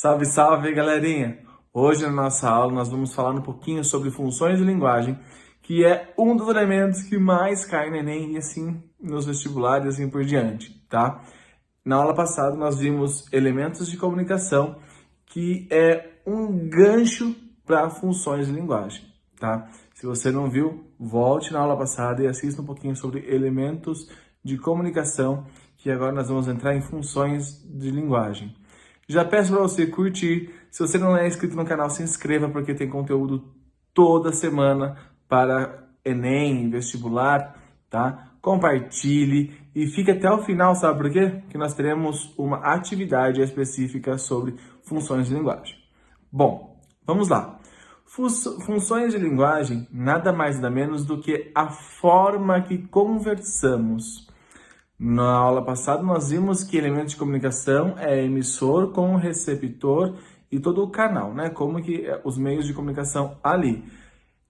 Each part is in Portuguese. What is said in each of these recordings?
Salve, salve, galerinha! Hoje na nossa aula nós vamos falar um pouquinho sobre funções de linguagem, que é um dos elementos que mais cai no Enem e assim nos vestibulares e assim por diante, tá? Na aula passada nós vimos elementos de comunicação, que é um gancho para funções de linguagem, tá? Se você não viu, volte na aula passada e assista um pouquinho sobre elementos de comunicação, que agora nós vamos entrar em funções de linguagem. Já peço para você curtir. Se você não é inscrito no canal, se inscreva, porque tem conteúdo toda semana para Enem, vestibular, tá? Compartilhe e fique até o final, sabe por quê? Porque nós teremos uma atividade específica sobre funções de linguagem. Bom, vamos lá. Funções de linguagem nada mais nada menos do que a forma que conversamos. Na aula passada, nós vimos que elemento de comunicação é emissor com receptor e todo o canal, né? Como que os meios de comunicação ali.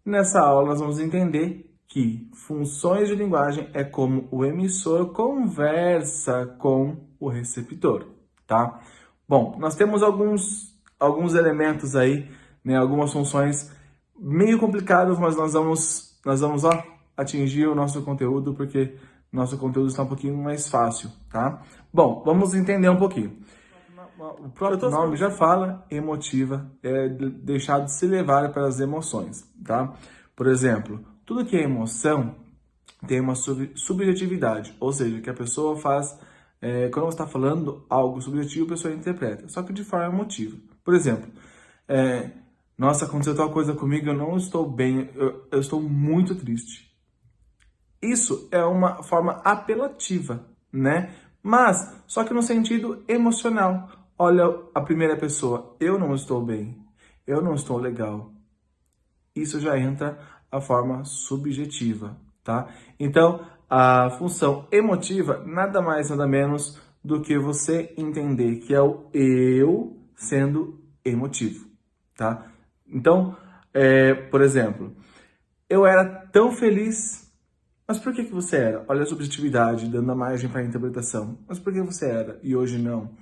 Nessa aula, nós vamos entender que funções de linguagem é como o emissor conversa com o receptor, tá? Bom, nós temos alguns elementos aí, né? Algumas funções meio complicadas, mas nós vamos atingir o nosso conteúdo, porque nosso conteúdo está um pouquinho mais fácil, tá? Bom, vamos entender um pouquinho. O próprio nome já fala, emotiva, é deixar de se levar pelas emoções, tá? Por exemplo, tudo que é emoção tem uma subjetividade, ou seja, que a pessoa faz, quando você está falando algo subjetivo, a pessoa interpreta, só que de forma emotiva. Por exemplo, nossa, aconteceu tal coisa comigo, eu não estou bem, eu estou muito triste. Isso é uma forma apelativa, né? Mas, só que no sentido emocional. Olha a primeira pessoa, eu não estou bem, eu não estou legal. Isso já entra a forma subjetiva, tá? Então, a função emotiva nada mais, nada menos do que você entender que é o eu sendo emotivo, tá? Então, por exemplo, eu era tão feliz. Mas por que você era? Olha a subjetividade, dando a margem para a interpretação. Mas por que você era e hoje não?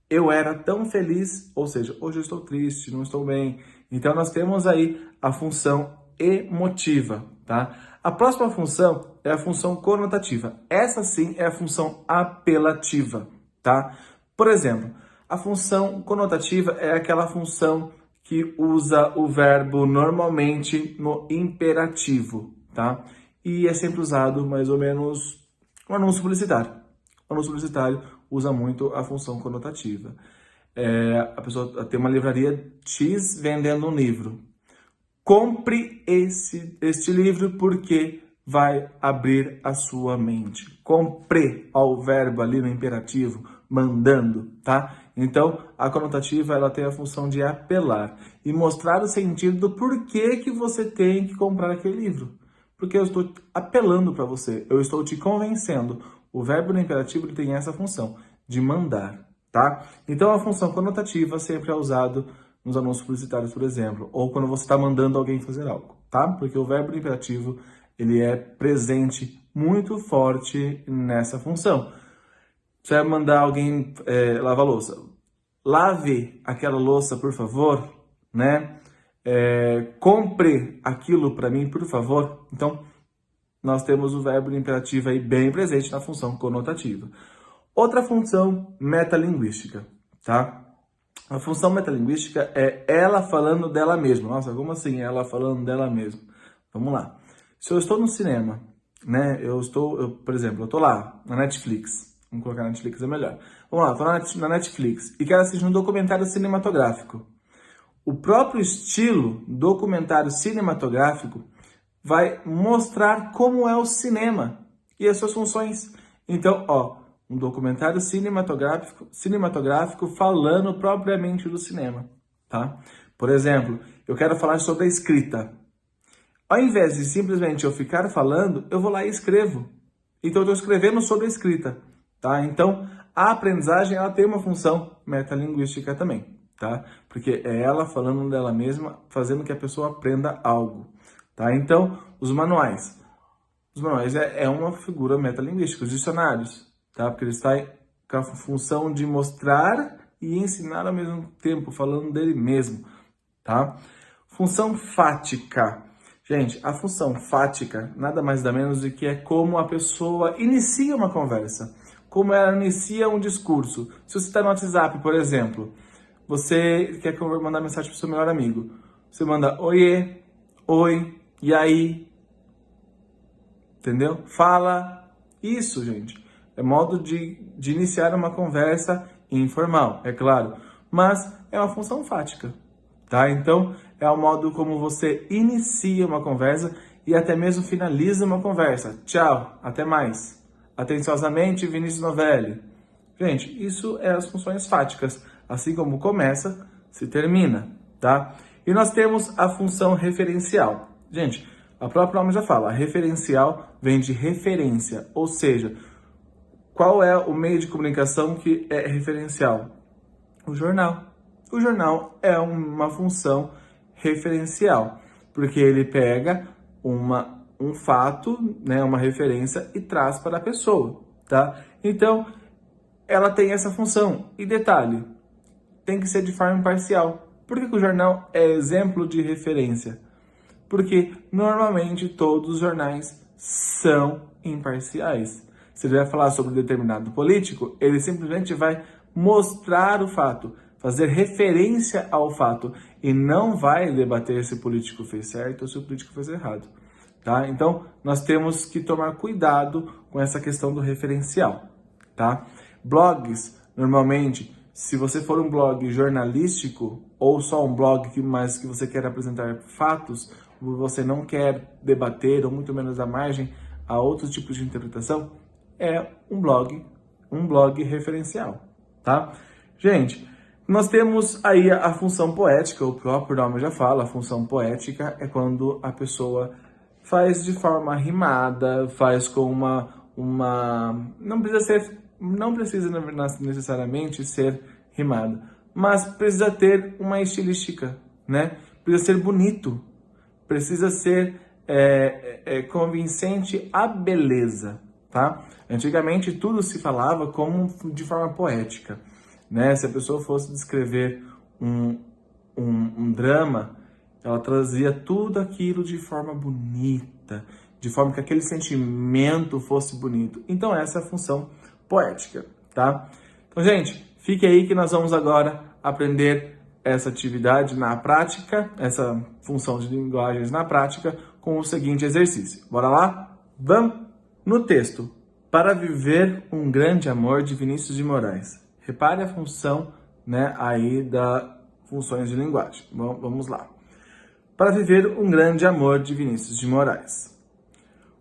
Eu era tão feliz, ou seja, hoje eu estou triste, não estou bem. Então nós temos aí a função emotiva, tá? A próxima função é a função conotativa. Essa sim é a função apelativa, tá? Por exemplo, a função conotativa é aquela função que usa o verbo normalmente no imperativo, tá? E é sempre usado mais ou menos no anúncio publicitário. O anúncio publicitário usa muito a função conotativa. A pessoa tem uma livraria X vendendo um livro. Compre este livro porque vai abrir a sua mente. Compre ao verbo ali no imperativo, mandando, tá? Então, a conotativa ela tem a função de apelar e mostrar o sentido do porquê que você tem que comprar aquele livro. Porque eu estou apelando para você, eu estou te convencendo. O verbo no imperativo ele tem essa função, de mandar, tá? Então, a função conotativa sempre é usado nos anúncios publicitários, por exemplo, ou quando você está mandando alguém fazer algo, tá? Porque o verbo no imperativo, ele é presente muito forte nessa função. Você vai mandar alguém lavar a louça. Lave aquela louça, por favor, né? Compre aquilo para mim, por favor. Então, nós temos o verbo imperativo aí bem presente na função conotativa. Outra função metalinguística, tá? A função metalinguística é ela falando dela mesma. Nossa, como assim ela falando dela mesma? Vamos lá. Se eu estou no cinema, né? Por exemplo, eu estou lá na Netflix. Vamos colocar na Netflix, é melhor. Vamos lá, estou na Netflix e quero assistir um documentário cinematográfico. O próprio estilo documentário cinematográfico vai mostrar como é o cinema e as suas funções. Então, um documentário cinematográfico falando propriamente do cinema, tá? Por exemplo, eu quero falar sobre a escrita. Ao invés de simplesmente eu ficar falando, eu vou lá e escrevo. Então, eu estou escrevendo sobre a escrita, tá? Então, a aprendizagem ela tem uma função metalinguística também, tá? Porque é ela falando dela mesma, fazendo que a pessoa aprenda algo, tá? Então, os manuais é uma figura metalinguística, os dicionários, tá? Porque eles estão com a função de mostrar e ensinar ao mesmo tempo, falando dele mesmo, tá? Função fática. Gente, a função fática nada mais nada menos do que é como a pessoa inicia uma conversa, como ela inicia um discurso. Se você está no WhatsApp, por exemplo, você quer mandar mensagem para o seu melhor amigo, você manda oiê, oi, e aí, entendeu? Fala. Isso, gente, é modo de iniciar uma conversa informal, é claro, mas é uma função fática, tá? Então, é o modo como você inicia uma conversa e até mesmo finaliza uma conversa. Tchau, até mais. Atenciosamente, Vinícius Novelli. Gente, isso é as funções fáticas. Assim como começa, se termina, tá? E nós temos a função referencial. Gente, a própria nome já fala, referencial vem de referência, ou seja, qual é o meio de comunicação que é referencial? O jornal. O jornal é uma função referencial, porque ele pega um fato, né, uma referência e traz para a pessoa, tá? Então, ela tem essa função. E detalhe, tem que ser de forma imparcial. Por que o jornal é exemplo de referência? Porque normalmente todos os jornais são imparciais. Se ele vai falar sobre um determinado político, ele simplesmente vai mostrar o fato, fazer referência ao fato e não vai debater se o político fez certo ou se o político fez errado, tá? Então, nós temos que tomar cuidado com essa questão do referencial, tá? Blogs, normalmente, se você for um blog jornalístico ou só um blog mas que você quer apresentar fatos, você não quer debater ou muito menos dar margem a outros tipos de interpretação, é um blog referencial, tá? Gente, nós temos aí a função poética, o próprio nome já fala, a função poética é quando a pessoa faz de forma rimada, faz com não precisa necessariamente ser rimada, mas precisa ter uma estilística, né? Precisa ser bonito, precisa ser convincente a beleza, tá? Antigamente tudo se falava como de forma poética, né? Se a pessoa fosse descrever um drama, ela trazia tudo aquilo de forma bonita, de forma que aquele sentimento fosse bonito. Então essa é a função poética, tá? Então, gente, fique aí que nós vamos agora aprender essa atividade na prática, essa função de linguagens na prática, com o seguinte exercício. Bora lá? Vamos no texto. Para viver um grande amor, de Vinícius de Moraes. Repare a função, né, aí das funções de linguagem. Bom, vamos lá. Para viver um grande amor, de Vinícius de Moraes.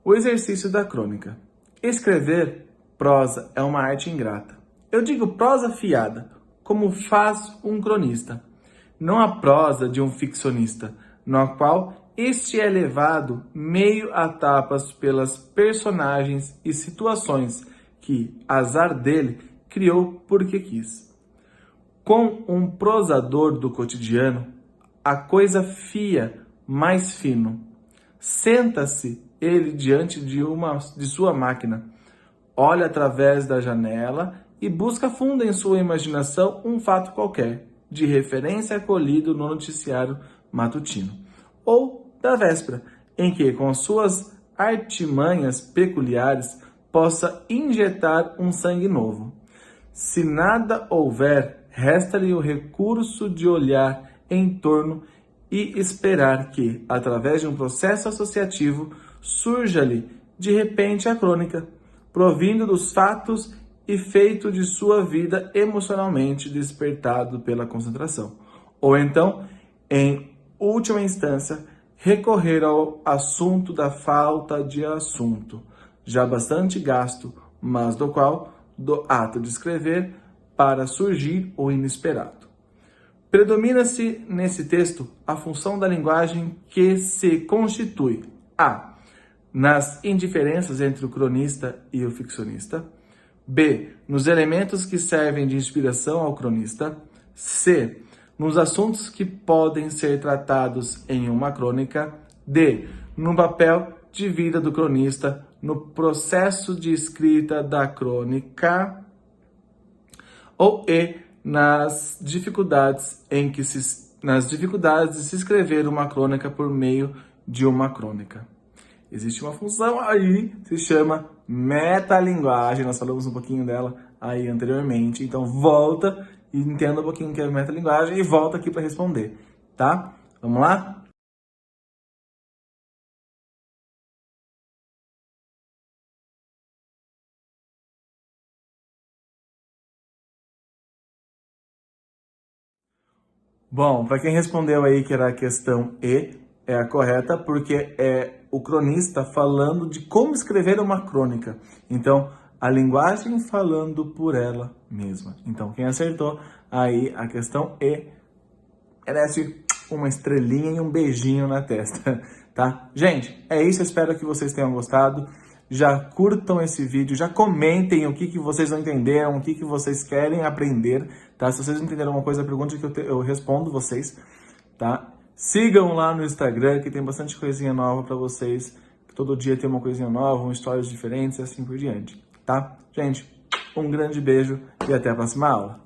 O exercício da crônica. Escrever prosa é uma arte ingrata. Eu digo prosa fiada, como faz um cronista, não a prosa de um ficcionista, no qual este é levado meio a tapas pelas personagens e situações que, azar dele, criou porque quis. Com um prosador do cotidiano, a coisa fia mais fino. Senta-se ele diante de sua máquina, olha através da janela e busca fundo em sua imaginação um fato qualquer, de referência acolhido no noticiário matutino, ou da véspera, em que, com suas artimanhas peculiares, possa injetar um sangue novo. Se nada houver, resta-lhe o recurso de olhar em torno e esperar que, através de um processo associativo, surja-lhe de repente a crônica, provindo dos fatos e feito de sua vida emocionalmente despertado pela concentração. Ou então, em última instância, recorrer ao assunto da falta de assunto, já bastante gasto, mas do qual, do ato de escrever, para surgir o inesperado. Predomina-se nesse texto a função da linguagem que se constitui a. Nas indiferenças entre o cronista e o ficcionista. B. Nos elementos que servem de inspiração ao cronista. C. Nos assuntos que podem ser tratados em uma crônica. D. No papel de vida do cronista no processo de escrita da crônica. Ou E. nas dificuldades de se escrever uma crônica por meio de uma crônica. Existe uma função aí que se chama metalinguagem. Nós falamos um pouquinho dela aí anteriormente. Então volta e entenda um pouquinho o que é metalinguagem e volta aqui para responder, tá? Vamos lá? Bom, para quem respondeu aí que era a questão E, é a correta, porque é o cronista falando de como escrever uma crônica. Então, a linguagem falando por ela mesma. Então, quem acertou aí a questão E, merece uma estrelinha e um beijinho na testa, tá? Gente, é isso, eu espero que vocês tenham gostado. Já curtam esse vídeo, já comentem o que vocês não entenderam, o que vocês querem aprender, tá? Se vocês não entenderam alguma coisa, pergunte que eu respondo vocês, tá? Sigam lá no Instagram, que tem bastante coisinha nova pra vocês. Todo dia tem uma coisinha nova, um stories diferentes e assim por diante, tá? Gente, um grande beijo e até a próxima aula.